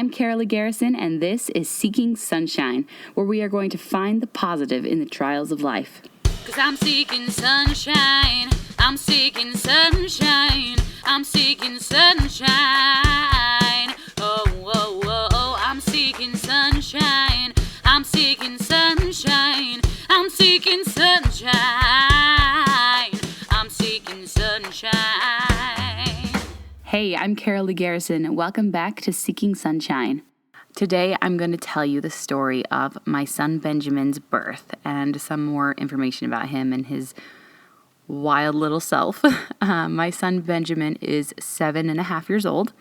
I'm Karaleigh Garrison, and this is Seeking Sunshine, where we are going to find the positive in the trials of life. 'Cause I'm seeking sunshine, I'm seeking sunshine, I'm seeking sunshine. Oh, oh, oh, oh, I'm seeking sunshine, I'm seeking sunshine, I'm seeking sunshine, I'm seeking sunshine. Hey, I'm Karaleigh Garrison, and welcome back to Seeking Sunshine. Today, I'm going to tell you the story of my son Benjamin's birth and some more information about him and his wild little self. My son Benjamin is 7.5 years old,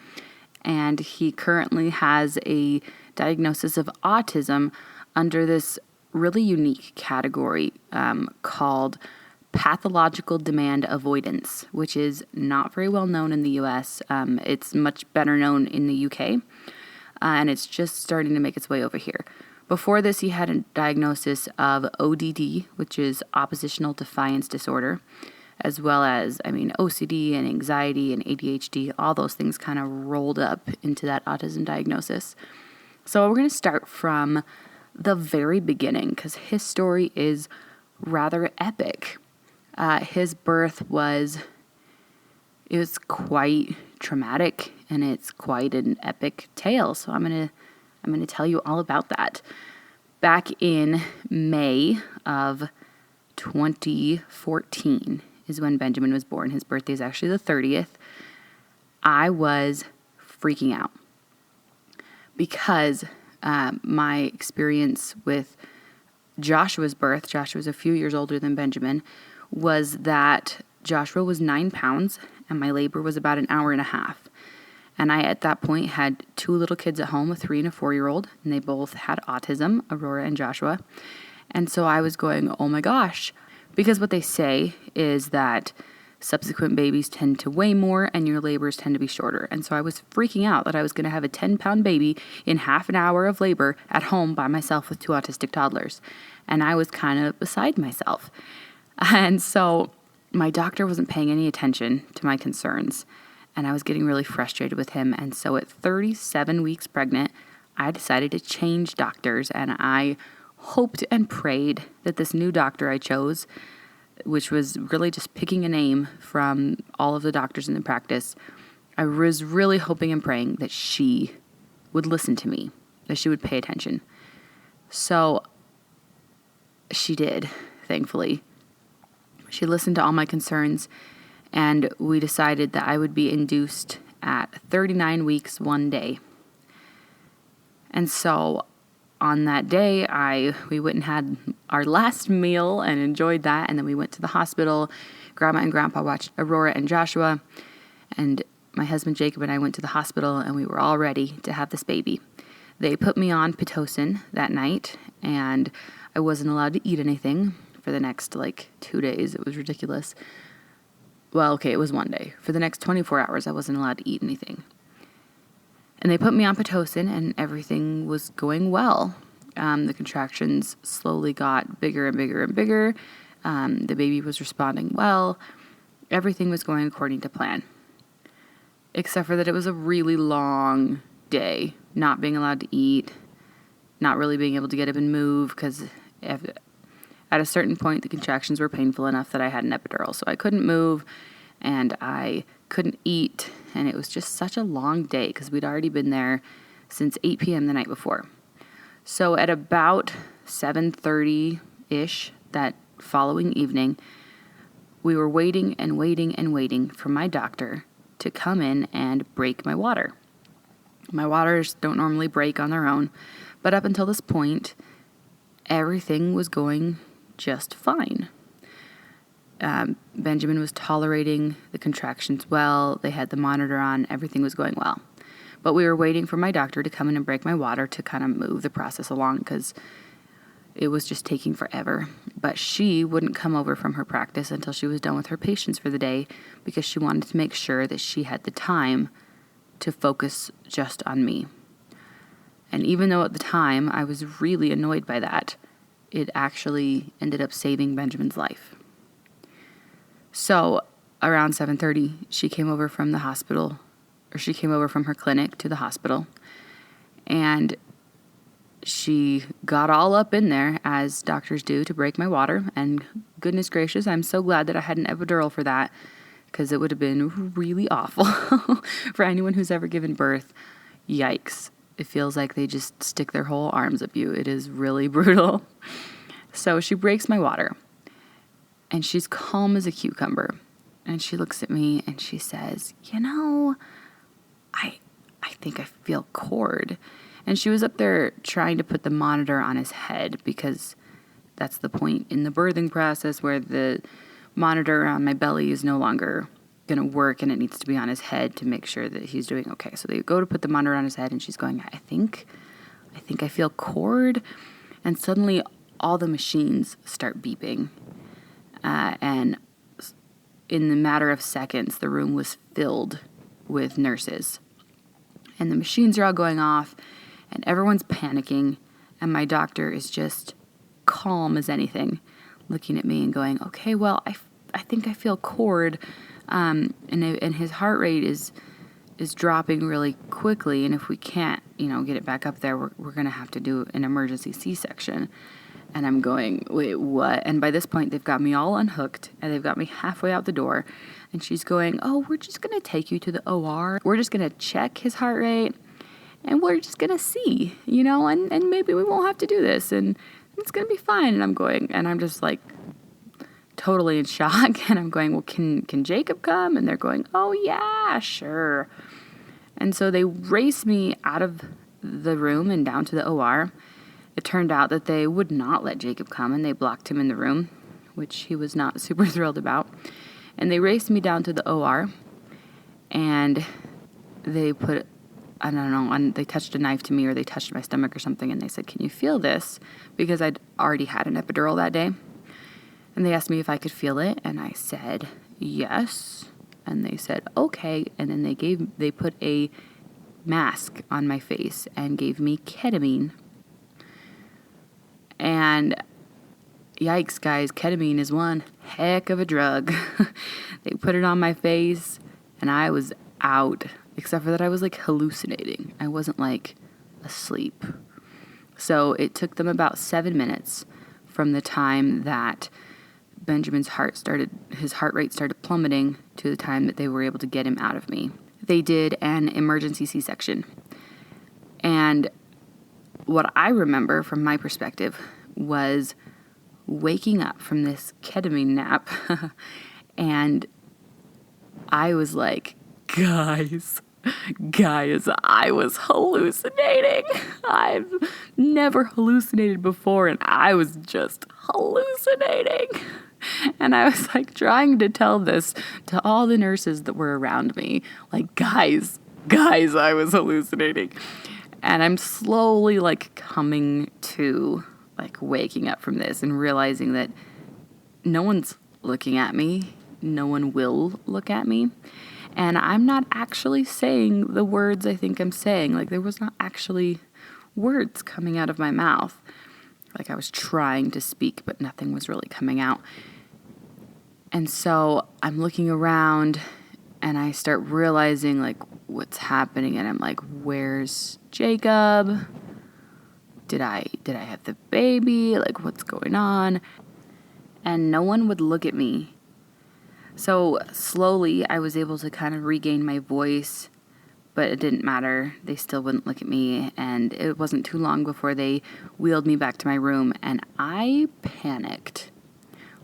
and he currently has a diagnosis of autism under this really unique category called pathological demand avoidance, which is not very well known in the U.S. It's much better known in the U.K., and it's just starting to make its way over here. Before this, he had a diagnosis of ODD, which is oppositional defiance disorder, as well as, OCD and anxiety and ADHD, all those things kind of rolled up into that autism diagnosis. So we're going to start from the very beginning, because his story is rather epic. His birth was quite traumatic, and it's quite an epic tale. So I'm gonna tell you all about that. Back in May of 2014 is when Benjamin was born. His birthday is actually the 30th. I was freaking out because my experience with Joshua's birth, Joshua's a few years older than Benjamin, was that Joshua was 9 pounds and my labor was about an hour and a half. And I, at that point, had 2 little kids at home, a 3 and a 4-year-old, and they both had autism, Aurora and Joshua. And so I was going, oh my gosh, because what they say is that subsequent babies tend to weigh more and your labors tend to be shorter. And so I was freaking out that I was going to have a 10-pound baby in half an hour of labor at home by myself with 2 autistic toddlers. And I was kind of beside myself. And so my doctor wasn't paying any attention to my concerns, and I was getting really frustrated with him. And so at 37 weeks pregnant, I decided to change doctors, and I hoped and prayed that this new doctor I chose, which was really just picking a name from all of the doctors in the practice, I was really hoping and praying that she would listen to me, that she would pay attention. So she did, thankfully. She listened to all my concerns, and we decided that I would be induced at 39 weeks 1 day. And so on that day, we went and had our last meal and enjoyed that, and then we went to the hospital. Grandma and Grandpa watched Aurora and Joshua, and my husband Jacob and I went to the hospital, and we were all ready to have this baby. They put me on Pitocin that night, and I wasn't allowed to eat anything for the next 2 days. It was ridiculous. Well, okay, it was 1 day. For the next 24 hours, I wasn't allowed to eat anything. And they put me on Pitocin, and everything was going well. The contractions slowly got bigger and bigger and bigger. The baby was responding well. Everything was going according to plan. Except for that it was a really long day, not being allowed to eat, not really being able to get up and move, because at a certain point, the contractions were painful enough that I had an epidural, so I couldn't move, and I couldn't eat, and it was just such a long day, because we'd already been there since 8 p.m. the night before. So at about 7:30-ish that following evening, we were waiting and waiting and waiting for my doctor to come in and break my water. My waters don't normally break on their own, but up until this point, everything was going just fine. Benjamin was tolerating the contractions well. They had the monitor on. Everything was going well. But we were waiting for my doctor to come in and break my water to kind of move the process along, because it was just taking forever. But she wouldn't come over from her practice until she was done with her patients for the day, because she wanted to make sure that she had the time to focus just on me. And even though at the time I was really annoyed by that, it actually ended up saving Benjamin's life. So around 7:30, she came over from the hospital, or she came over from her clinic to the hospital, And she got all up in there, as doctors do, to break my water. And goodness gracious, I'm so glad that I had an epidural for that, because it would have been really awful for anyone who's ever given birth. Yikes. It feels like they just stick their whole arms up you. It is really brutal. So she breaks my water, and she's calm as a cucumber. And she looks at me and she says, I think I feel cord. And she was up there trying to put the monitor on his head, because that's the point in the birthing process where the monitor on my belly is no longer going to work, and it needs to be on his head to make sure that he's doing okay. So they go to put the monitor on his head, and she's going, I think I feel cord. And suddenly all the machines start beeping. And in the matter of seconds, the room was filled with nurses. And the machines are all going off, and everyone's panicking, and my doctor is just calm as anything, looking at me and going, okay, well, I think I feel cord, and his heart rate is dropping really quickly, and if we can't, get it back up there, we're going to have to do an emergency C-section. And I'm going, wait, what? And by this point, they've got me all unhooked, and they've got me halfway out the door, and she's going, oh, we're just going to take you to the OR. We're just going to check his heart rate, and we're just going to see, and maybe we won't have to do this, and it's going to be fine. And I'm going, and I'm just like totally in shock. And I'm going, well, can Jacob come? And they're going, oh, yeah, sure. And so they race me out of the room and down to the OR. It turned out that they would not let Jacob come, and they blocked him in the room, which he was not super thrilled about. And they raced me down to the OR, and they put, I don't know, they touched a knife to me, or they touched my stomach or something, and they said, can you feel this? Because I'd already had an epidural that day. And they asked me if I could feel it, and I said, yes. And they said, okay. And then they put a mask on my face and gave me ketamine. And yikes, guys, ketamine is one heck of a drug. They put it on my face, and I was out, except for that I was like hallucinating. I wasn't like asleep. So it took them about 7 minutes from the time that Benjamin's his heart rate started plummeting to the time that they were able to get him out of me. They did an emergency C-section. And what I remember from my perspective was waking up from this ketamine nap, and I was like, guys, I was hallucinating. I've never hallucinated before, and I was just hallucinating. And I was like trying to tell this to all the nurses that were around me, like, guys, I was hallucinating. And I'm slowly like coming to, like, waking up from this and realizing that no one's looking at me. No one will look at me. And I'm not actually saying the words I think I'm saying. Like, there was not actually words coming out of my mouth. Like, I was trying to speak, but nothing was really coming out. And so I'm looking around, and I start realizing, like, what's happening. And I'm like, where's Jacob? Did I have the baby? Like, what's going on? And no one would look at me. So slowly I was able to kind of regain my voice, but it didn't matter. They still wouldn't look at me. And it wasn't too long before they wheeled me back to my room, and I panicked.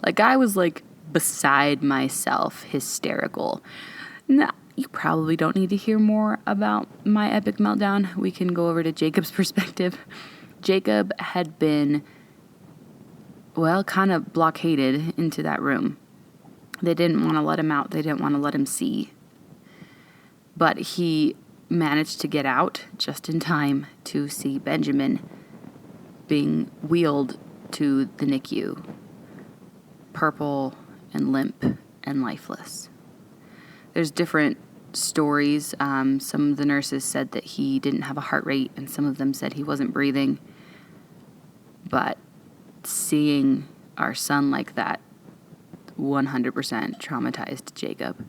Like, I was like beside myself, hysterical. Now, you probably don't need to hear more about my epic meltdown. We can go over to Jacob's perspective. Jacob had been, well, kind of blockaded into that room. They didn't want to let him out. They didn't want to let him see. But he managed to get out just in time to see Benjamin being wheeled to the NICU, purple and limp and lifeless. There's different stories. Some of the nurses said that he didn't have a heart rate, and some of them said he wasn't breathing. But seeing our son like that 100% traumatized Jacob.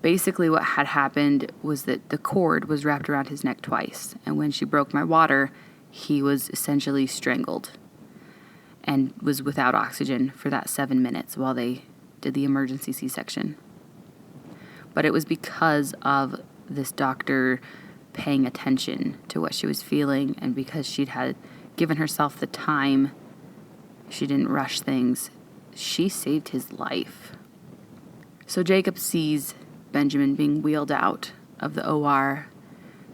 Basically what had happened was that the cord was wrapped around his neck twice. And when she broke my water, he was essentially strangled and was without oxygen for that 7 minutes while they did the emergency C-section. But it was because of this doctor paying attention to what she was feeling, and because she'd had given herself the time, she didn't rush things, she saved his life. So Jacob sees Benjamin being wheeled out of the OR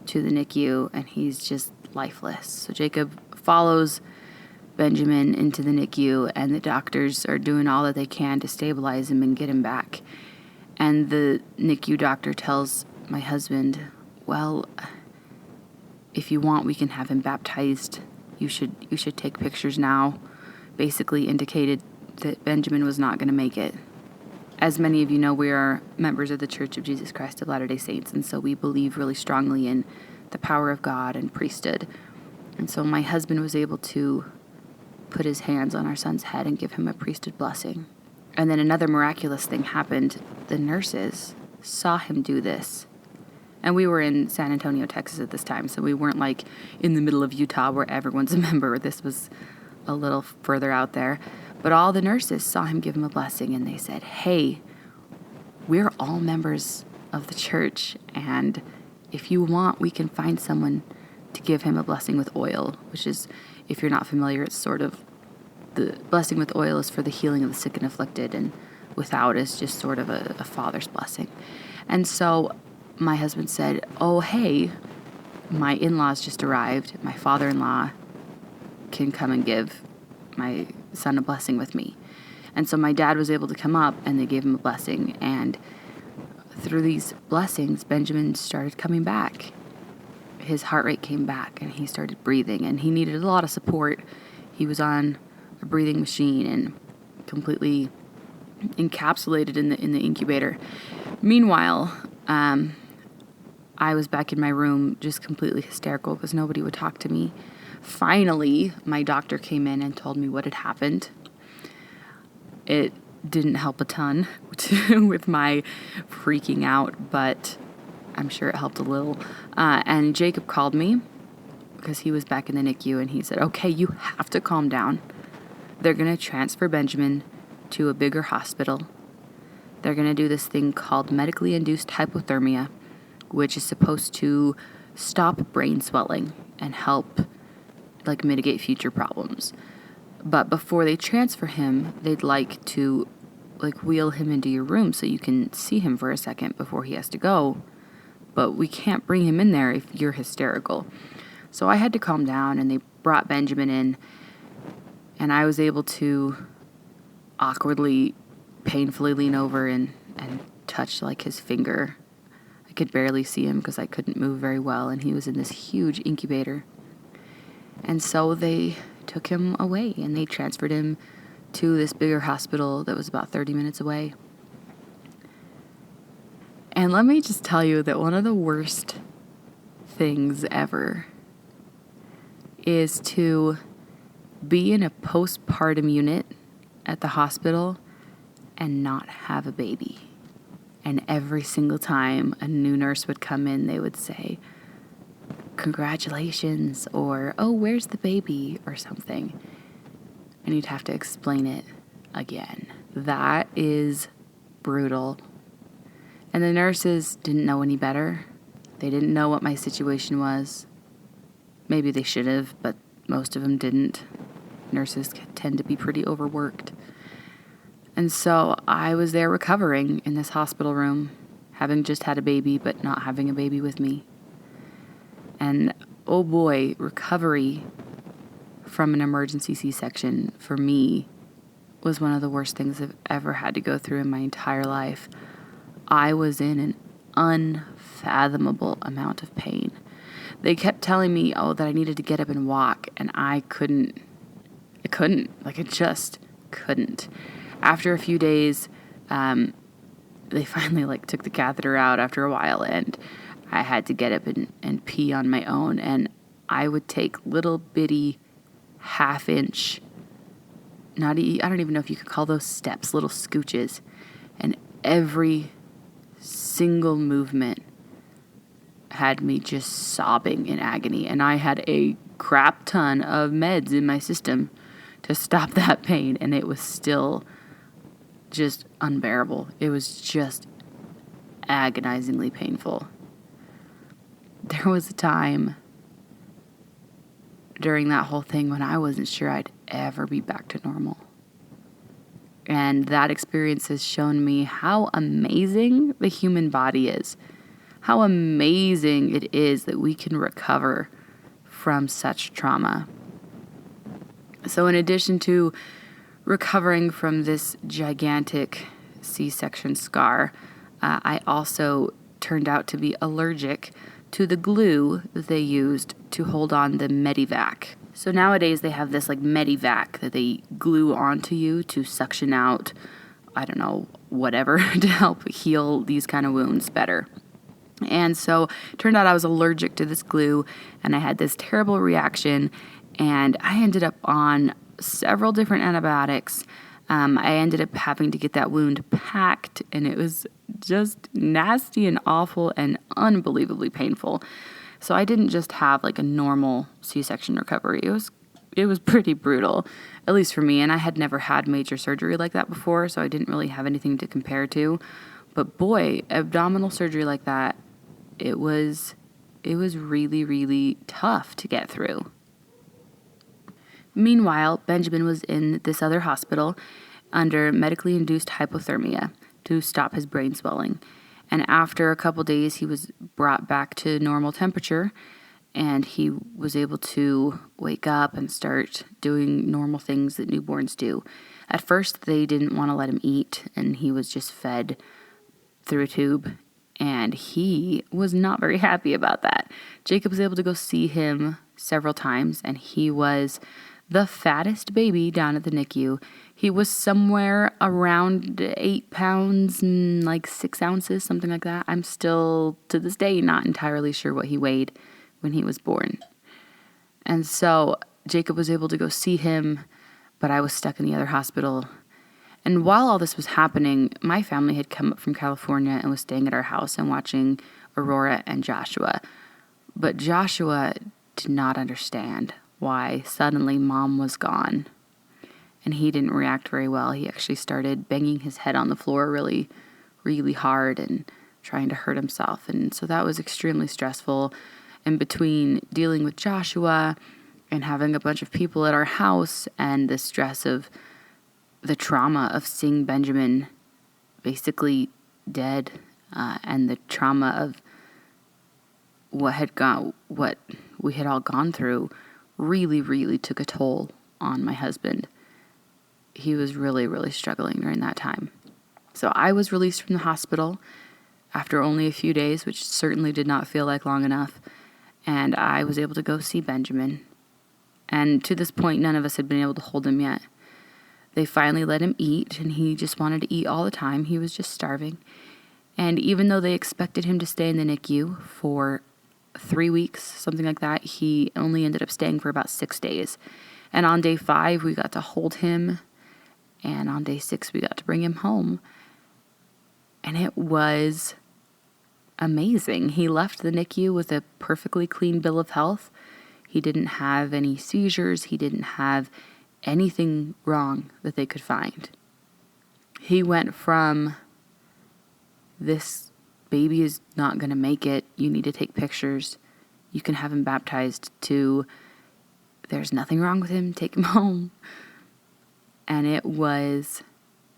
to the NICU, and he's just lifeless. So Jacob follows Benjamin into the NICU, and the doctors are doing all that they can to stabilize him and get him back. And the NICU doctor tells my husband, well, if you want, we can have him baptized. You should take pictures now. Basically indicated that Benjamin was not going to make it. As many of you know, we are members of the Church of Jesus Christ of Latter-day Saints, and so we believe really strongly in the power of God and priesthood. And so my husband was able to put his hands on our son's head and give him a priesthood blessing. And then another miraculous thing happened. The nurses saw him do this. And we were in San Antonio, Texas at this time, so we weren't like in the middle of Utah where everyone's a member. This was a little further out there. But all the nurses saw him give him a blessing, and they said, hey, we're all members of the church, and if you want, we can find someone to give him a blessing with oil, which is, if you're not familiar, it's sort of, the blessing with oil is for the healing of the sick and afflicted, and without is just sort of a father's blessing. And so my husband said, oh, hey, my in-laws just arrived. My father-in-law can come and give my son a blessing with me. And so my dad was able to come up, and they gave him a blessing. And through these blessings, Benjamin started coming back. His heart rate came back, and he started breathing, and he needed a lot of support. He was on a breathing machine and completely encapsulated in the incubator. Meanwhile, I was back in my room just completely hysterical because nobody would talk to me. Finally, my doctor came in and told me what had happened. It didn't help a ton with my freaking out, but I'm sure it helped a little. And Jacob called me because he was back in the NICU, and he said, okay, you have to calm down. They're going to transfer Benjamin to a bigger hospital. They're going to do this thing called medically induced hypothermia, which is supposed to stop brain swelling and help mitigate future problems. But before they transfer him, they'd like to wheel him into your room so you can see him for a second before he has to go. But we can't bring him in there if you're hysterical. So I had to calm down, and they brought Benjamin in, and I was able to awkwardly, painfully lean over and touch his finger. I could barely see him because I couldn't move very well, and he was in this huge incubator. And so they took him away, and they transferred him to this bigger hospital that was about 30 minutes away. And let me just tell you that one of the worst things ever is to be in a postpartum unit at the hospital and not have a baby. And every single time a new nurse would come in, they would say, congratulations, or, oh, where's the baby, or something. And you'd have to explain it again. That is brutal. And the nurses didn't know any better. They didn't know what my situation was. Maybe they should have, but most of them didn't. Nurses tend to be pretty overworked. And so I was there recovering in this hospital room, having just had a baby, but not having a baby with me. And oh boy, recovery from an emergency C-section for me was one of the worst things I've ever had to go through in my entire life. I was in an unfathomable amount of pain. They kept telling me, that I needed to get up and walk, and I couldn't. I just couldn't. After a few days, they finally took the catheter out after a while, and I had to get up and pee on my own, and I would take little bitty half-inch, I don't even know if you could call those steps, little scooches, and every single movement had me just sobbing in agony, and I had a crap ton of meds in my system to stop that pain, and it was still just unbearable. It was just agonizingly painful. There was a time during that whole thing when I wasn't sure I'd ever be back to normal. And that experience has shown me how amazing the human body is. How amazing it is that we can recover from such trauma. So in addition to recovering from this gigantic C-section scar, I also turned out to be allergic to the glue that they used to hold on the Medivac. So nowadays they have this like Medivac that they glue onto you to suction out, I don't know, whatever, to help heal these kind of wounds better. And so it turned out I was allergic to this glue, and I had this terrible reaction, and I ended up on several different antibiotics. I ended up having to get that wound packed, and it was just nasty and awful and unbelievably painful. So I didn't just have like a normal C-section recovery. It was pretty brutal, at least for me, and I had never had major surgery like that before, so I didn't really have anything to compare to. But boy, abdominal surgery like that, it was really, really tough to get through. Meanwhile, Benjamin was in this other hospital under medically induced hypothermia to stop his brain swelling. And after a couple days, he was brought back to normal temperature, and he was able to wake up and start doing normal things that newborns do. At first, they didn't want to let him eat, and he was just fed through a tube, and he was not very happy about that. Jacob was able to go see him several times, and he was the fattest baby down at the NICU. He was somewhere around 8 pounds and like 6 ounces, something like that. I'm still, to this day, not entirely sure what he weighed when he was born. And so Jacob was able to go see him, but I was stuck in the other hospital. And while all this was happening, my family had come up from California and was staying at our house and watching Aurora and Joshua. But Joshua did not understand why suddenly Mom was gone. And he didn't react very well. He actually started banging his head on the floor really, really hard and trying to hurt himself. And so that was extremely stressful. And between dealing with Joshua and having a bunch of people at our house and the stress of the trauma of seeing Benjamin basically dead, and the trauma of what we had all gone through, really, really took a toll on my husband. He was really, really struggling during that time. So I was released from the hospital after only a few days, which certainly did not feel like long enough, and I was able to go see Benjamin. And to this point, none of us had been able to hold him yet. They finally let him eat, and he just wanted to eat all the time. He was just starving. And even though they expected him to stay in the NICU for 3 weeks, something like that, he only ended up staying for about 6 days. And on day 5, we got to hold him. And on day 6, we got to bring him home. And it was amazing. He left the NICU with a perfectly clean bill of health. He didn't have any seizures. He didn't have anything wrong that they could find. He went from, this baby is not going to make it, you need to take pictures, you can have him baptized, to there's nothing wrong with him, take him home. And it was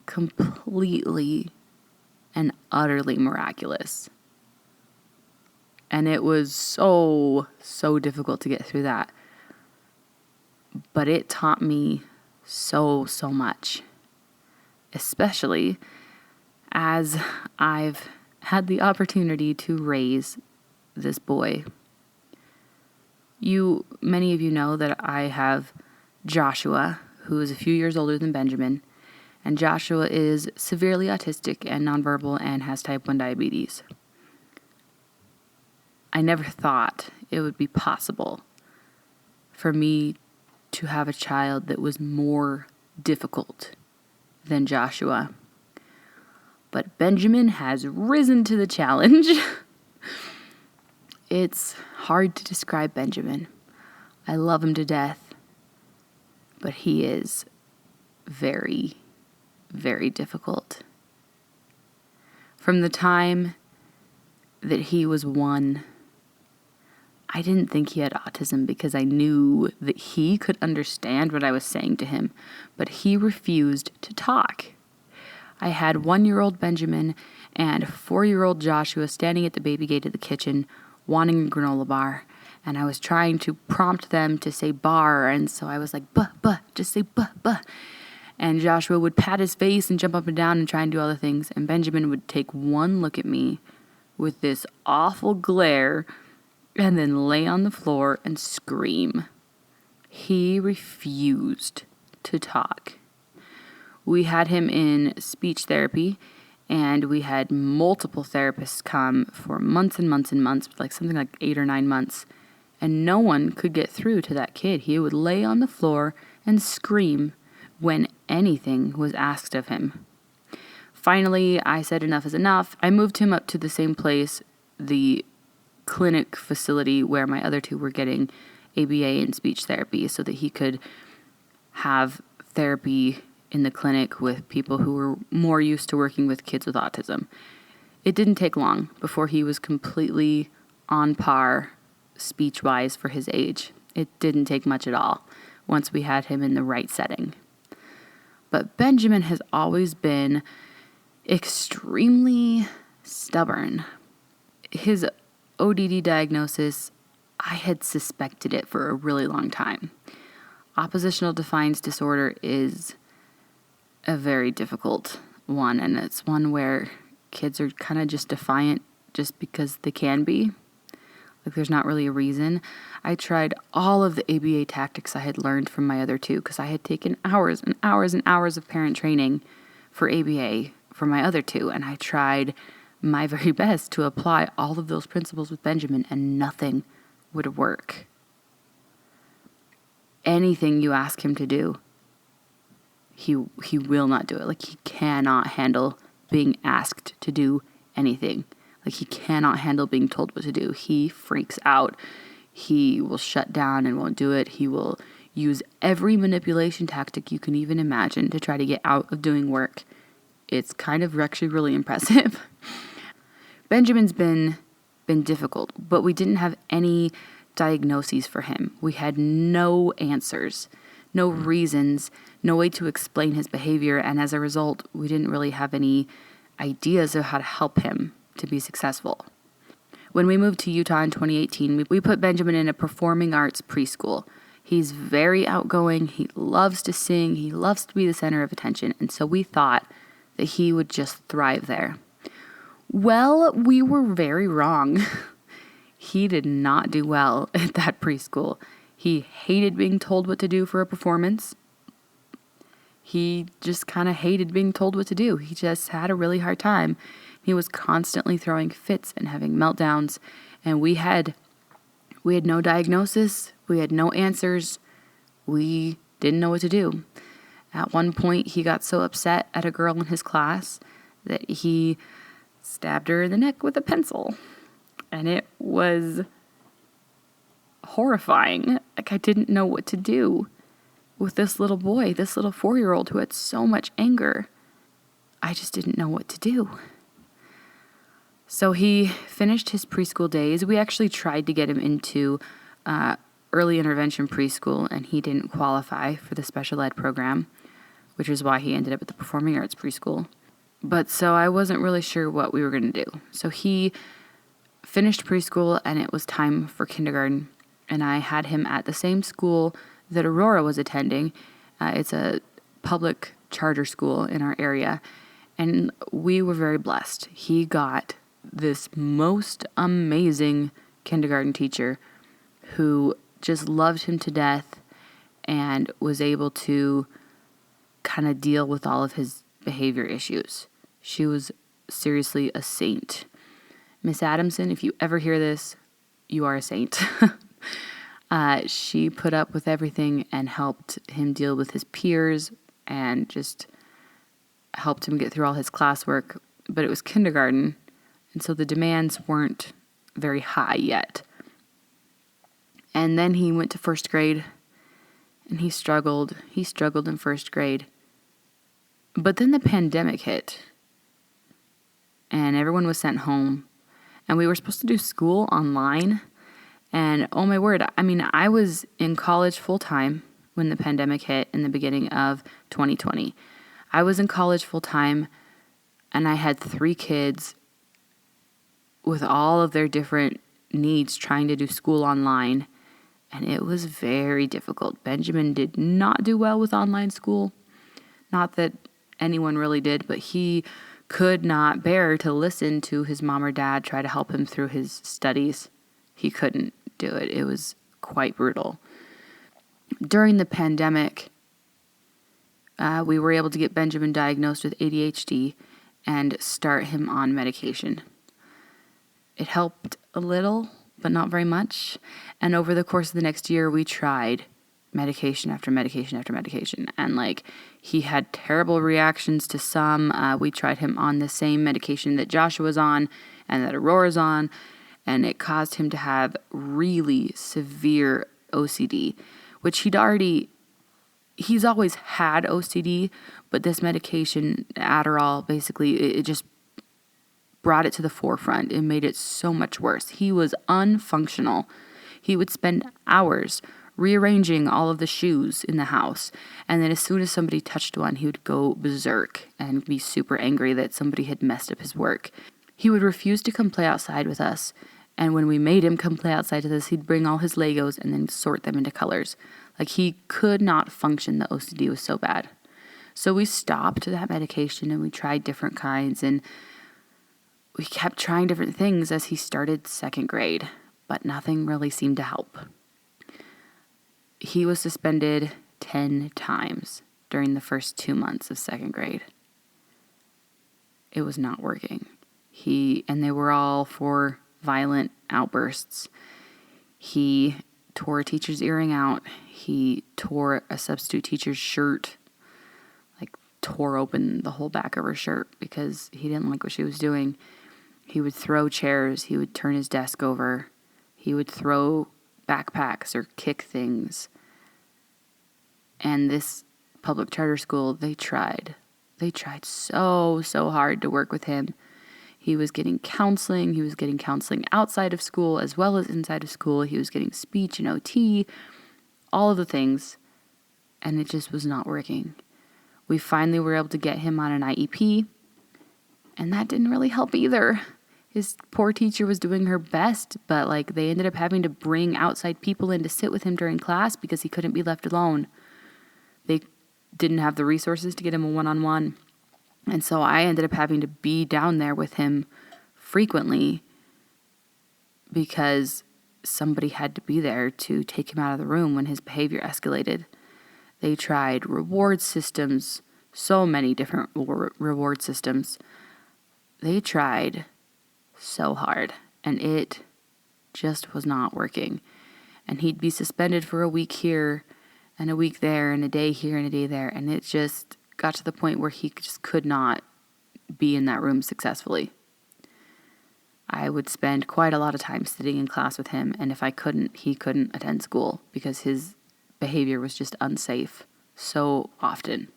completely and utterly miraculous. And it was so difficult to get through that. But it taught me so much, especially as I've had the opportunity to raise this boy. Many of you know that I have Joshua, who is a few years older than Benjamin, and Joshua is severely autistic and nonverbal and has type 1 diabetes. I never thought it would be possible for me to have a child that was more difficult than Joshua. But Benjamin has risen to the challenge. It's hard to describe Benjamin. I love him to death, but he is very, very difficult. From the time that he was 1, I didn't think he had autism because I knew that he could understand what I was saying to him, but he refused to talk. I had 1-year-old Benjamin and 4-year-old Joshua standing at the baby gate of the kitchen wanting a granola bar, and I was trying to prompt them to say bar, and so I was like, buh, just say buh. And Joshua would pat his face and jump up and down and try and do all the things, and Benjamin would take one look at me with this awful glare and then lay on the floor and scream. He refused to talk. We had him in speech therapy, and we had multiple therapists come for months and months and months, like something like 8 or 9 months, and no one could get through to that kid. He would lay on the floor and scream when anything was asked of him. Finally, I said enough is enough. I moved him up to the same place, the clinic facility where my other 2 were getting ABA and speech therapy, so that he could have therapy in the clinic with people who were more used to working with kids with autism. It didn't take long before he was completely on par speech-wise for his age. It didn't take much at all once we had him in the right setting. But Benjamin has always been extremely stubborn. His ODD diagnosis, I had suspected it for a really long time. Oppositional defiance disorder is a very difficult one, and it's one where kids are kind of just defiant just because they can be. Like, there's not really a reason. I tried all of the ABA tactics I had learned from my other 2 because I had taken hours and hours and hours of parent training for ABA for my other 2, and I tried my very best to apply all of those principles with Benjamin, and nothing would work. Anything you ask him to do, he will not do it. Like, he cannot handle being asked to do anything. Like, he cannot handle being told what to do. He freaks out. He will shut down and won't do it. He will use every manipulation tactic you can even imagine to try to get out of doing work. It's kind of actually really impressive. Benjamin's been difficult, but we didn't have any diagnoses for him. We had no answers, no reasons, no way to explain his behavior, and as a result, we didn't really have any ideas of how to help him to be successful. When we moved to Utah in 2018, we put Benjamin in a performing arts preschool. He's very outgoing, he loves to sing, he loves to be the center of attention, and so we thought that he would just thrive there. Well, we were very wrong. He did not do well at that preschool. He hated being told what to do for a performance. He just kind of hated being told what to do. He just had a really hard time. He was constantly throwing fits and having meltdowns, and we had no diagnosis. We had no answers. We didn't know what to do. At one point, he got so upset at a girl in his class that he stabbed her in the neck with a pencil. And it was horrifying. Like, I didn't know what to do with this little boy, this little 4-year-old who had so much anger. I just didn't know what to do. So he finished his preschool days. We actually tried to get him into early intervention preschool, and he didn't qualify for the special ed program, which is why he ended up at the performing arts preschool. But so I wasn't really sure what we were going to do. So he finished preschool, and it was time for kindergarten. And I had him at the same school that Aurora was attending. It's a public charter school in our area. And we were very blessed. He got this most amazing kindergarten teacher who just loved him to death and was able to kind of deal with all of his behavior issues. She was seriously a saint. Miss Adamson, if you ever hear this, you are a saint. She put up with everything and helped him deal with his peers and just helped him get through all his classwork. but it was kindergarten, and so the demands weren't very high yet. And then he went to first grade, and he struggled. He struggled in first grade. But then the pandemic hit, and everyone was sent home, and we were supposed to do school online. And oh my word, I mean, I was in college full-time when the pandemic hit in the beginning of 2020. I was in college full-time, and I had 3 kids with all of their different needs trying to do school online. And it was very difficult. Benjamin did not do well with online school. Not that anyone really did, but he could not bear to listen to his mom or dad try to help him through his studies. He couldn't do it. It was quite brutal. During the pandemic, we were able to get Benjamin diagnosed with ADHD and start him on medication. It helped a little, but not very much. And over the course of the next year, we tried medication after medication after medication. And he had terrible reactions to some. We tried him on the same medication that Joshua's on and that Aurora's on. And it caused him to have really severe OCD, which he's always had OCD, but this medication, Adderall, basically, it just brought it to the forefront. It made it so much worse. He was unfunctional. He would spend hours rearranging all of the shoes in the house. And then as soon as somebody touched one, he would go berserk and be super angry that somebody had messed up his work. He would refuse to come play outside with us. And when we made him come play outside with us, he'd bring all his Legos and then sort them into colors. He could not function. The OCD was so bad. So we stopped that medication and we tried different kinds, and we kept trying different things as he started second grade, but nothing really seemed to help. He was suspended 10 times during the first 2 months of second grade. It was not working. And they were all for violent outbursts. He tore a teacher's earring out. He tore a substitute teacher's shirt, tore open the whole back of her shirt because he didn't like what she was doing. He would throw chairs. He would turn his desk over. He would throw backpacks or kick things. And this public charter school, they tried. They tried so hard to work with him. He was getting counseling. He was getting counseling outside of school as well as inside of school. He was getting speech and OT, all of the things. And it just was not working. We finally were able to get him on an IEP, and that didn't really help either. His poor teacher was doing her best, but they ended up having to bring outside people in to sit with him during class because he couldn't be left alone. They didn't have the resources to get him a one-on-one. And so I ended up having to be down there with him frequently because somebody had to be there to take him out of the room when his behavior escalated. They tried reward systems, so many different reward systems. They tried so hard, and it just was not working. And he'd be suspended for a week here and a week there and a day here and a day there, and it just got to the point where he just could not be in that room successfully. I would spend quite a lot of time sitting in class with him, and if I couldn't, he couldn't attend school because his behavior was just unsafe so often.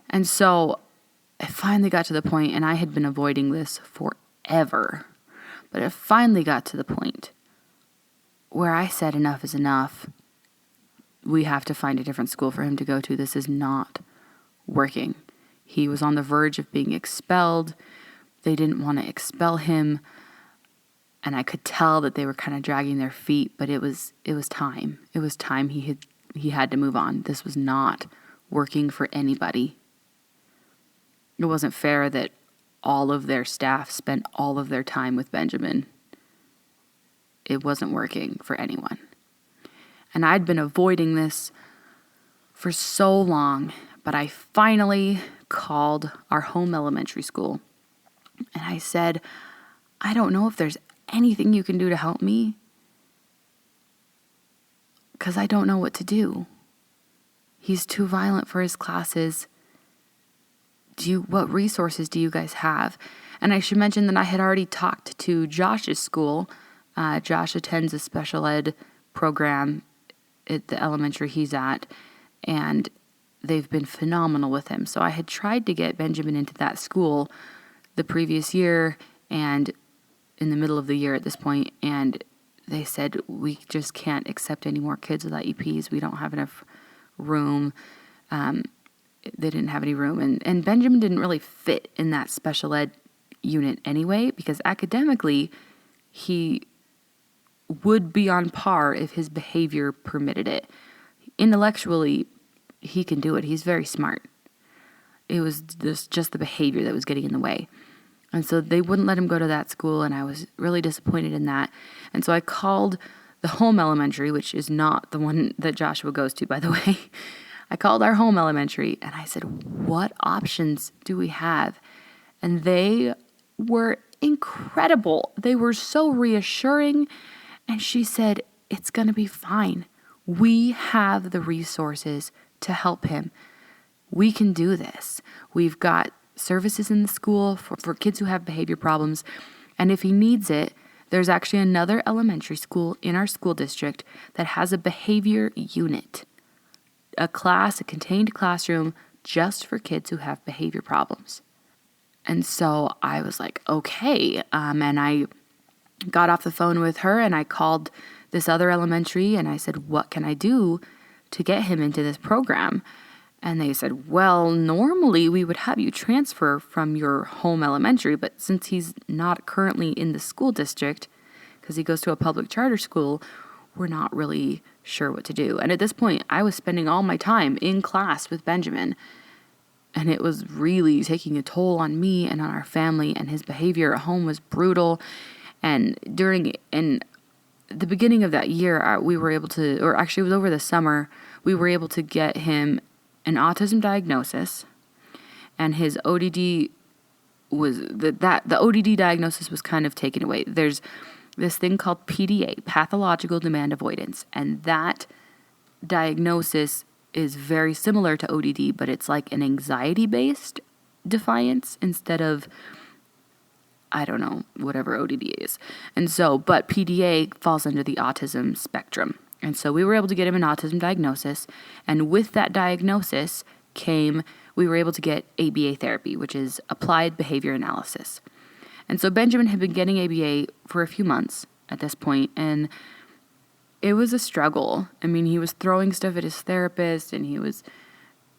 And so it finally got to the point, and I had been avoiding this forever, but it finally got to the point where I said enough is enough. We have to find a different school for him to go to. This is not working. He was on the verge of being expelled. They didn't want to expel him. And I could tell that they were kind of dragging their feet, but it was time. It was time he had to move on. This was not working for anybody. It wasn't fair that all of their staff spent all of their time with Benjamin. It wasn't working for anyone. And I'd been avoiding this for so long, but I finally called our home elementary school. And I said, I don't know if there's anything you can do to help me, because I don't know what to do. He's too violent for his classes. what resources do you guys have? And I should mention that I had already talked to Josh's school. Josh attends a special ed program at the elementary he's at, and they've been phenomenal with him. So I had tried to get Benjamin into that school the previous year and in the middle of the year at this point, and they said, we just can't accept any more kids with IEPs. We don't have enough room. They didn't have any room. And Benjamin didn't really fit in that special ed unit anyway, because academically, he would be on par if his behavior permitted it. Intellectually, he can do it. He's very smart. It was just the behavior that was getting in the way. And so they wouldn't let him go to that school, and I was really disappointed in that. And so I called the home elementary, which is not the one that Joshua goes to, by the way. I called our home elementary, and I said, what options do we have? And they were incredible. They were so reassuring. And she said, it's going to be fine. We have the resources to help him. We can do this. We've got services in the school for kids who have behavior problems. And if he needs it, there's actually another elementary school in our school district that has a behavior unit, a contained classroom just for kids who have behavior problems. And so I was like, okay. And I got off the phone with her and I called this other elementary and I said, what can I do to get him into this program? And they said, well, normally we would have you transfer from your home elementary, but since he's not currently in the school district, because he goes to a public charter school, we're not really sure what to do. And at this point, I was spending all my time in class with Benjamin, and it was really taking a toll on me and on our family, and his behavior at home was brutal. And in the beginning of that year, we were able to, or actually it was over the summer, we were able to get him an autism diagnosis, and his ODD was the ODD diagnosis was kind of taken away. There's this thing called PDA, pathological demand avoidance, and that diagnosis is very similar to ODD, but it's like an anxiety-based defiance instead of, I don't know, whatever ODD is. And so, but PDA falls under the autism spectrum. And so we were able to get him an autism diagnosis, and with that diagnosis we were able to get ABA therapy, which is applied behavior analysis. And so Benjamin had been getting ABA for a few months at this point, and it was a struggle. I mean, he was throwing stuff at his therapist, and he was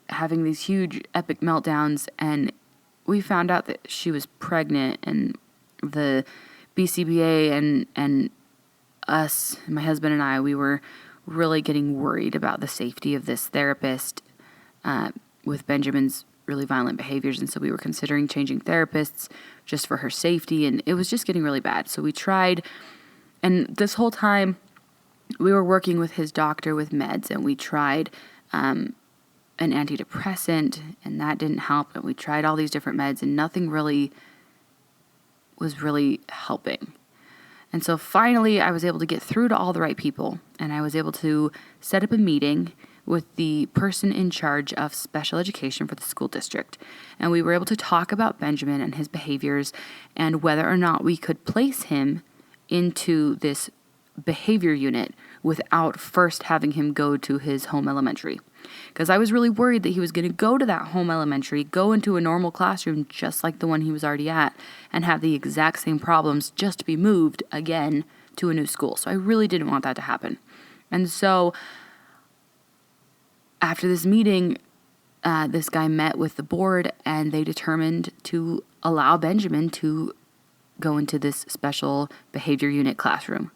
having these huge epic meltdowns, and we found out that she was pregnant, and the BCBA and us, my husband and I, we were really getting worried about the safety of this therapist with Benjamin's really violent behaviors. And so we were considering changing therapists just for her safety. And it was just getting really bad. So we tried. And this whole time we were working with his doctor with meds, and we tried an antidepressant, and that didn't help. And we tried all these different meds, and nothing really was really helping. And so finally, I was able to get through to all the right people, and I was able to set up a meeting with the person in charge of special education for the school district. And we were able to talk about Benjamin and his behaviors and whether or not we could place him into this behavior unit without first having him go to his home elementary. Because I was really worried that he was going to go to that home elementary, go into a normal classroom just like the one he was already at, and have the exact same problems just to be moved again to a new school. So I really didn't want that to happen. And so after this meeting, this guy met with the board, and they determined to allow Benjamin to go into this special behavior unit classroom.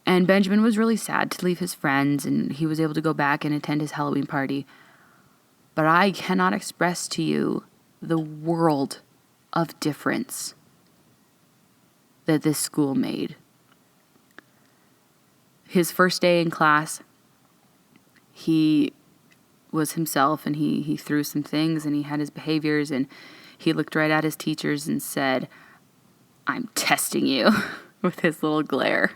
And Benjamin was really sad to leave his friends, and he was able to go back and attend his Halloween party. But I cannot express to you the world of difference that this school made. His first day in class, he was himself, and he threw some things, and he had his behaviors, and he looked right at his teachers and said, "I'm testing you," with his little glare.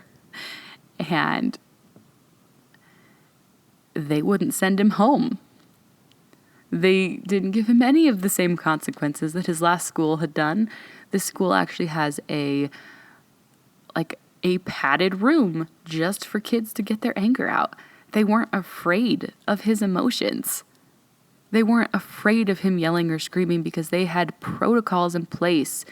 And they wouldn't send him home. They didn't give him any of the same consequences that his last school had done. This school actually has a padded room just for kids to get their anger out. They weren't afraid of his emotions. They weren't afraid of him yelling or screaming because they had protocols in place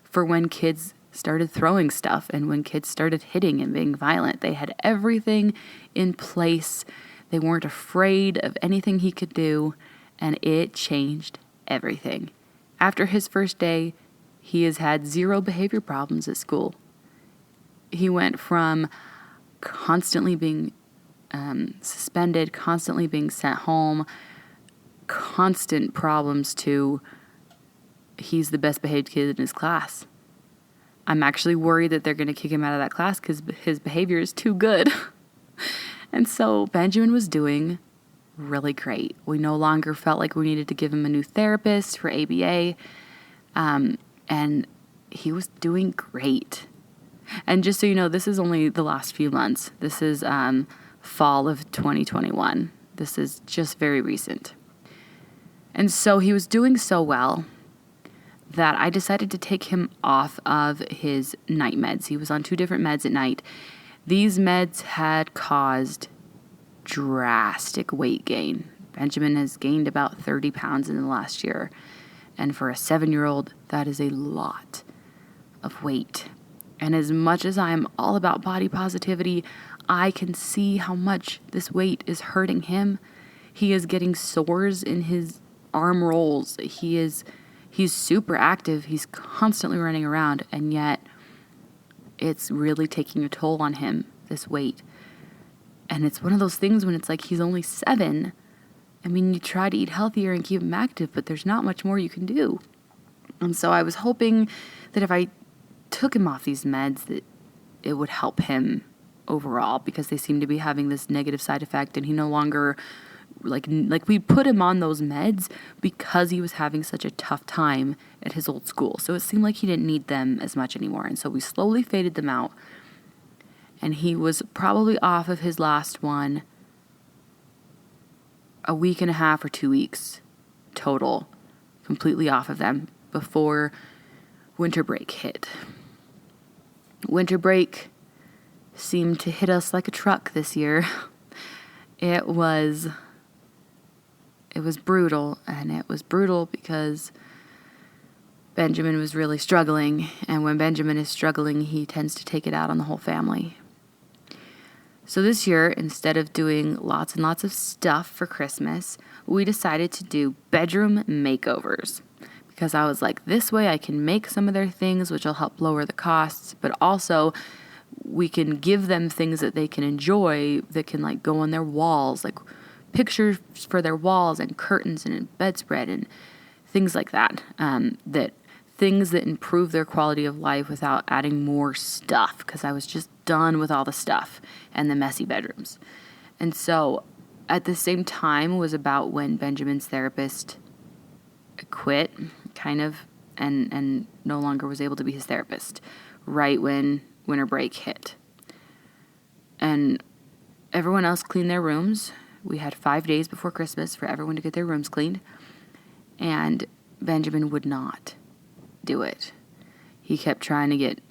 for when kids started throwing stuff and when kids started hitting and being violent. They had everything in place. They weren't afraid of anything he could do, and it changed everything. After his first day, he has had 0 behavior problems at school. He went from constantly being suspended, constantly being sent home, constant problems, to he's the best behaved kid in his class. I'm actually worried that they're going to kick him out of that class because his behavior is too good. And so Benjamin was doing really great. We no longer felt like we needed to give him a new therapist for ABA. And he was doing great. And just so you know, this is only the last few months. This is fall of 2021. This is just very recent. And so he was doing so well that I decided to take him off of his night meds. He was on 2 different meds at night. These meds had caused drastic weight gain. Benjamin has gained about 30 pounds in the last year. And for a 7-year-old, that is a lot of weight. And as much as I am all about body positivity, I can see how much this weight is hurting him. He is getting sores in his arm rolls. He's super active. He's constantly running around, and yet it's really taking a toll on him, this weight. And it's one of those things when it's like he's only 7. I mean, you try to eat healthier and keep him active, but there's not much more you can do. And so I was hoping that if I took him off these meds, that it would help him overall, because they seem to be having this negative side effect, and he no longer, like we put him on those meds because he was having such a tough time at his old school. So it seemed like he didn't need them as much anymore. And so we slowly faded them out. And he was probably off of his last one a week and a half or 2 weeks total, completely off of them before winter break hit. Winter break seemed to hit us like a truck this year. It was brutal, and it was brutal because Benjamin was really struggling, and when Benjamin is struggling, he tends to take it out on the whole family. So this year, instead of doing lots and lots of stuff for Christmas, we decided to do bedroom makeovers, because I was like, this way I can make some of their things, which will help lower the costs, but also we can give them things that they can enjoy, that can like go on their walls, like pictures for their walls and curtains and a bedspread and things like that, that things that improve their quality of life without adding more stuff, because I was just done with all the stuff and the messy bedrooms. And so at the same time was about when Benjamin's therapist quit, kind of, and no longer was able to be his therapist, right when winter break hit. And everyone else cleaned their rooms. We had 5 days before Christmas for everyone to get their rooms cleaned, and Benjamin would not do it. He kept trying to get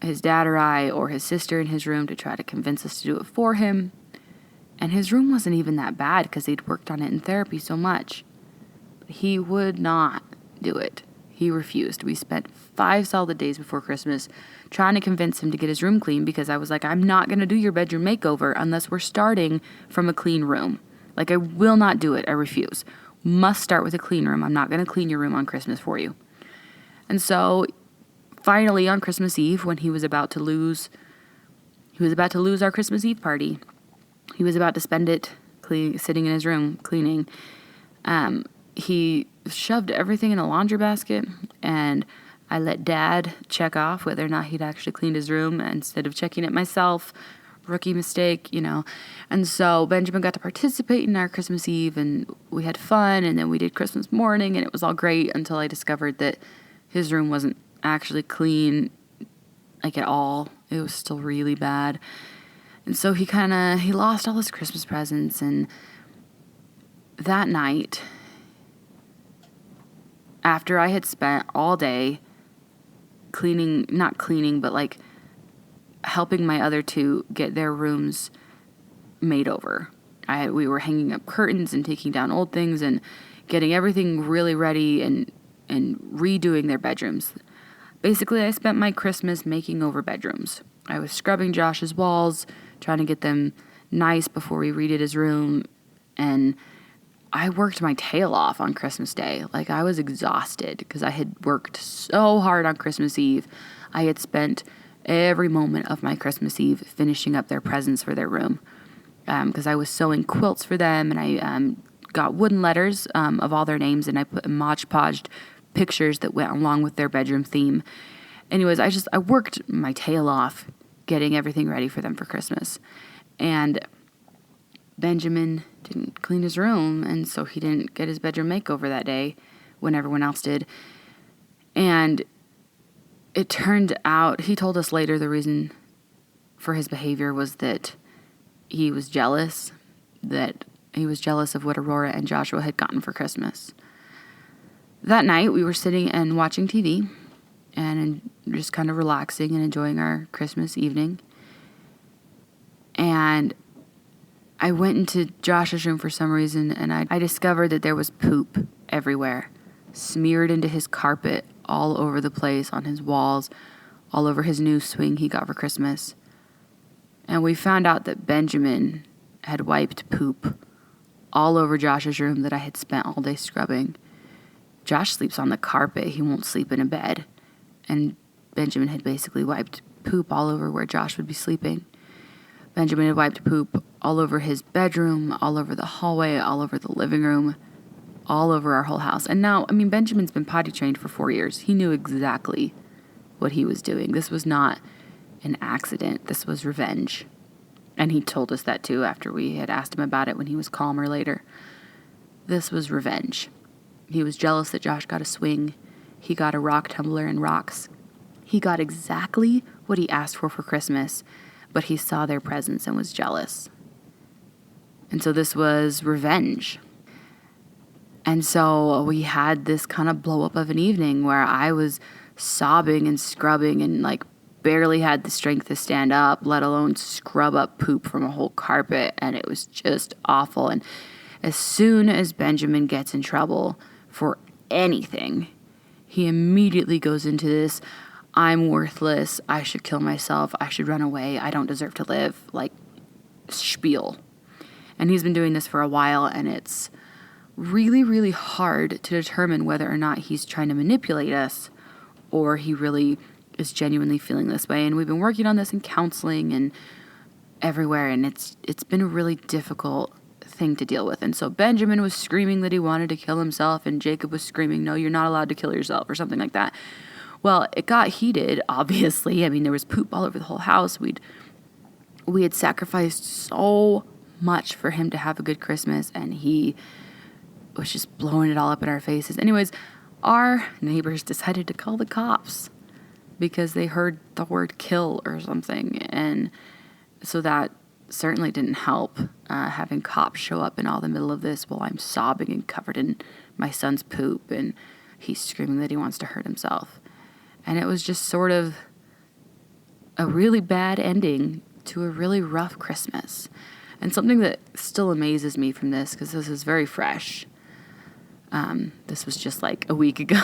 his dad or I or his sister in his room to try to convince us to do it for him. And his room wasn't even that bad because he'd worked on it in therapy so much. But he would not do it. He refused. We spent 5 solid days before Christmas trying to convince him to get his room clean, because I was like, I'm not going to do your bedroom makeover unless we're starting from a clean room. Like, I will not do it. I refuse. Must start with a clean room. I'm not going to clean your room on Christmas for you. And so finally on Christmas Eve, when he was about to lose our Christmas Eve party, he was about to spend it sitting in his room cleaning. He shoved everything in a laundry basket, and I let Dad check off whether or not he'd actually cleaned his room instead of checking it myself. Rookie mistake, And so Benjamin got to participate in our Christmas Eve, and we had fun, and then we did Christmas morning, and it was all great until I discovered that his room wasn't actually clean, like, at all. It was still really bad. And so he lost all his Christmas presents, and that night, after I had spent all day not cleaning, but like helping my other two get their rooms made over. We were hanging up curtains and taking down old things and getting everything really ready and redoing their bedrooms. Basically, I spent my Christmas making over bedrooms. I was scrubbing Josh's walls, trying to get them nice before we redid his room, and I worked my tail off on Christmas Day. Like, I was exhausted because I had worked so hard on Christmas Eve. I had spent every moment of my Christmas Eve finishing up their presents for their room because I was sewing quilts for them, and I got wooden letters of all their names, and I put Mod Podged pictures that went along with their bedroom theme. Anyways, I worked my tail off getting everything ready for them for Christmas. And Benjamin didn't clean his room, and so he didn't get his bedroom makeover that day when everyone else did. And it turned out, he told us later the reason for his behavior was that he was jealous of what Aurora and Joshua had gotten for Christmas. That night, we were sitting and watching TV and just kind of relaxing and enjoying our Christmas evening. And I went into Josh's room for some reason, and I discovered that there was poop everywhere, smeared into his carpet, all over the place, on his walls, all over his new swing he got for Christmas. And we found out that Benjamin had wiped poop all over Josh's room that I had spent all day scrubbing. Josh sleeps on the carpet. He won't sleep in a bed. And Benjamin had basically wiped poop all over where Josh would be sleeping. Benjamin had wiped poop all over his bedroom, all over the hallway, all over the living room, all over our whole house. And now, Benjamin's been potty trained for 4 years. He knew exactly what he was doing. This was not an accident. This was revenge. And he told us that too after we had asked him about it when he was calmer later. This was revenge. He was jealous that Josh got a swing. He got a rock tumbler and rocks. He got exactly what he asked for Christmas, but he saw their presents and was jealous. And so this was revenge. And so we had this kind of blow up of an evening where I was sobbing and scrubbing and barely had the strength to stand up, let alone scrub up poop from a whole carpet. And it was just awful. And as soon as Benjamin gets in trouble for anything, he immediately goes into this, I'm worthless, I should kill myself, I should run away, I don't deserve to live, spiel. And he's been doing this for a while, and it's really, really hard to determine whether or not he's trying to manipulate us or he really is genuinely feeling this way. And we've been working on this in counseling and everywhere, and it's been a really difficult thing to deal with. And so Benjamin was screaming that he wanted to kill himself, and Jacob was screaming, no, you're not allowed to kill yourself, or something like that. Well, it got heated, obviously. There was poop all over the whole house. We had sacrificed so much for him to have a good Christmas, and he was just blowing it all up in our faces. Anyways, our neighbors decided to call the cops because they heard the word kill or something, and so that certainly didn't help, having cops show up in all the middle of this while I'm sobbing and covered in my son's poop, and he's screaming that he wants to hurt himself. And it was just sort of a really bad ending to a really rough Christmas. And something that still amazes me from this, because this is very fresh, this was just a week ago,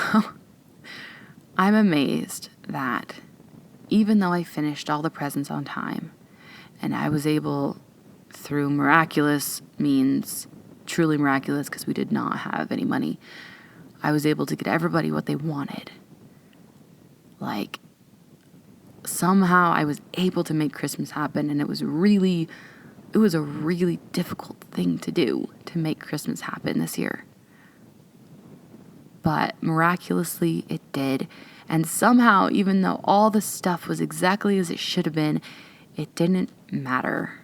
I'm amazed that even though I finished all the presents on time, and I was able, through miraculous means, truly miraculous because we did not have any money, I was able to get everybody what they wanted. Somehow I was able to make Christmas happen, and it was a really difficult thing to do, to make Christmas happen this year. But miraculously it did. And somehow, even though all the stuff was exactly as it should have been, it didn't matter.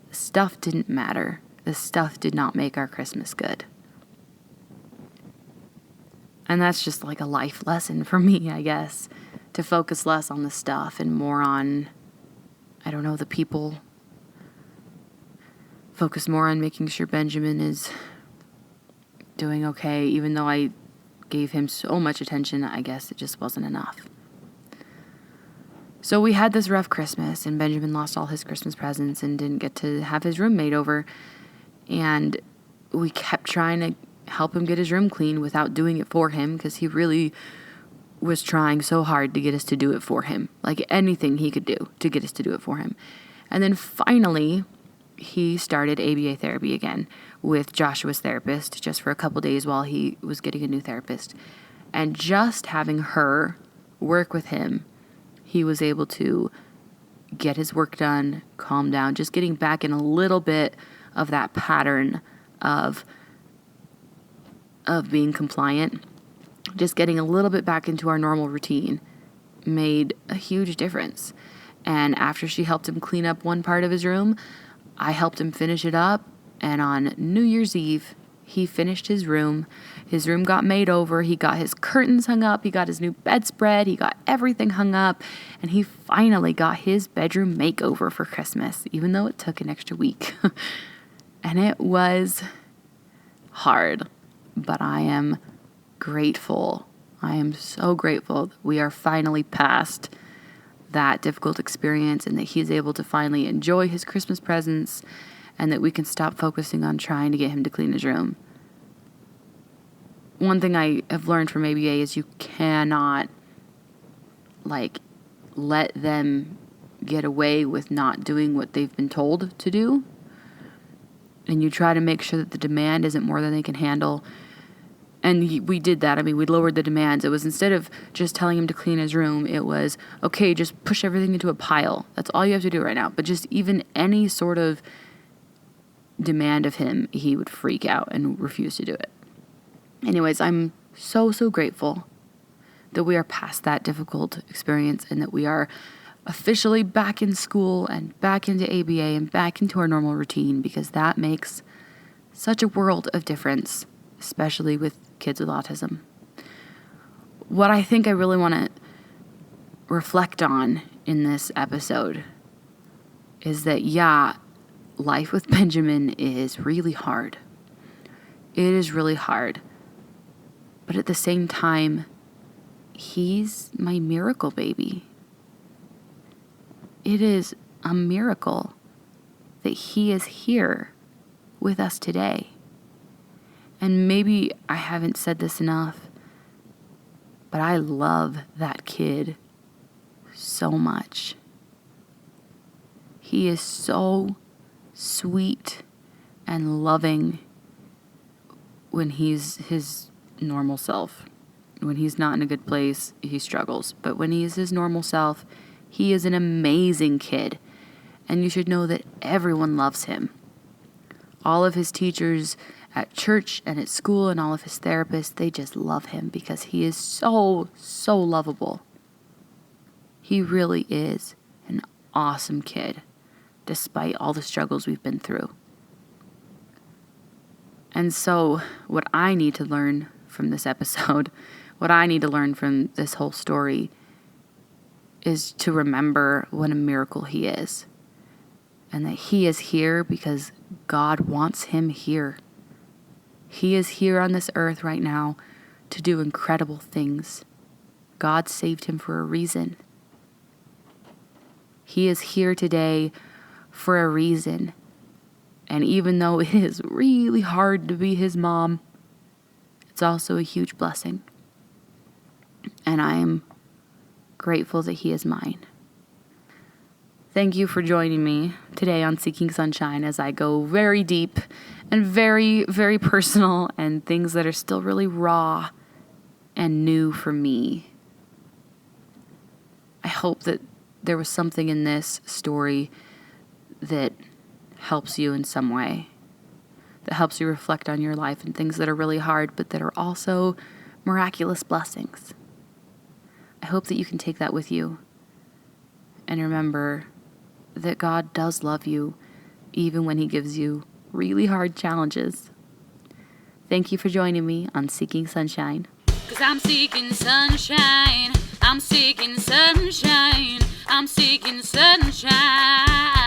The stuff didn't matter. The stuff did not make our Christmas good. And that's just a life lesson for me, I guess, to focus less on the stuff and more on, the people. focus more on making sure Benjamin is doing okay, even though I gave him so much attention. I guess it just wasn't enough. So we had this rough Christmas, and Benjamin lost all his Christmas presents and didn't get to have his room made over. And we kept trying to help him get his room clean without doing it for him, because he really was trying so hard to get us to do it for him. Like anything he could do to get us to do it for him. And then finally, he started ABA therapy again with Joshua's therapist, just for a couple days while he was getting a new therapist. And just having her work with him, he was able to get his work done, calm down, just getting back in a little bit of that pattern of being compliant. Just getting a little bit back into our normal routine made a huge difference. And after she helped him clean up one part of his room, I helped him finish it up. And on New Year's Eve, he finished his room. His room got made over. He got his curtains hung up. He got his new bedspread. He got everything hung up. And he finally got his bedroom makeover for Christmas, even though it took an extra week. And it was hard, but I am grateful. I am so grateful that we are finally past that difficult experience, and that he's able to finally enjoy his Christmas presents, and that we can stop focusing on trying to get him to clean his room. One thing I have learned from ABA is you cannot let them get away with not doing what they've been told to do. And you try to make sure that the demand isn't more than they can handle. And we did that. I mean, we lowered the demands. It was, instead of just telling him to clean his room, it was, okay, just push everything into a pile. That's all you have to do right now. But just even any sort of demand of him, he would freak out and refuse to do it. Anyways, I'm so, so grateful that we are past that difficult experience, and that we are officially back in school and back into ABA and back into our normal routine, because that makes such a world of difference, especially with kids with autism. What I think I really want to reflect on in this episode is that, life with Benjamin is really hard. It is really hard. But at the same time, he's my miracle baby. It is a miracle that he is here with us today. And maybe I haven't said this enough, but I love that kid so much. He is so sweet and loving when he's his normal self. When he's not in a good place, he struggles. But when he is his normal self, he is an amazing kid. And you should know that everyone loves him. All of his teachers at church and at school and all of his therapists, they just love him because he is so, so lovable. He really is an awesome kid, despite all the struggles we've been through. And so what I need to learn from this episode, what I need to learn from this whole story, is to remember what a miracle he is. And that he is here because God wants him here. He is here on this earth right now to do incredible things. God saved him for a reason. He is here today for a reason. And even though it is really hard to be his mom, it's also a huge blessing. And I am grateful that he is mine. Thank you for joining me today on Seeking Sunshine as I go very deep and very, very personal, and things that are still really raw and new for me. I hope that there was something in this story that helps you in some way, that helps you reflect on your life and things that are really hard, but that are also miraculous blessings. I hope that you can take that with you and remember that God does love you even when he gives you really hard challenges. Thank you for joining me on Seeking Sunshine. 'Cause I'm seeking sunshine. I'm seeking sunshine. I'm seeking sunshine.